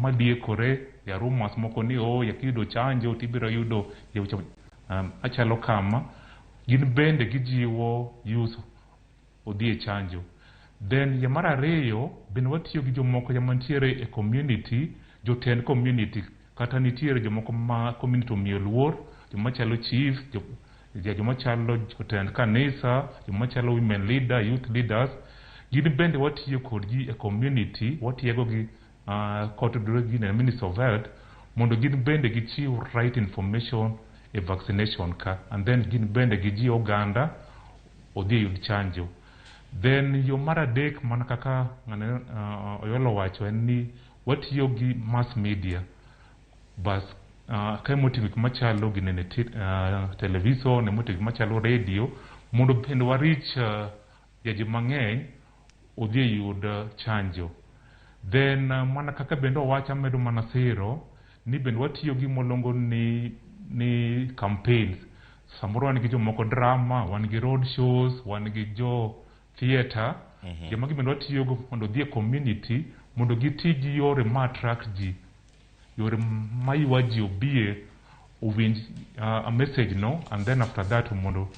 madiekore ya rumors moko ni yakiyudo chanjo tibiro yudo achalo kama. Gin bende gijiwo use odhi e chanjo. Then ya mar ariyo bende watiyo gi jomoko mantiere e community, jotend community, kata nitiere jomoko ma community omiyo luor, joma chalo chief, joma chalo jotend kanisa, joma chalo women leader, youth leaders. Gin bende watiyo kodgi e community, watiego gi kotudore gi Ministry of Health mondo gin bende gichiw right information e vaccination ka, and then gin bende giji oganda odhi yud chanjo. Then yo mar adek mana kaka Oyolo wacho en ni watiyo gi mass media. Bas ka motivo machalo gi nene television, motivo machalo radio, mondo bende warich yaji mang'eny odhi yud chanjo. Then mana kaka bende owacha medo mana siro ni bende watiyo gi molongo ni campaigns. Samoro wan gi jomoko drama, wan gi road shows, wan gi theater. Joma bende watiyo go mondo dhi e community mondo giti gi yore ma attract ji, yore ma ywa ji obie owinj a message no, and then after that mondo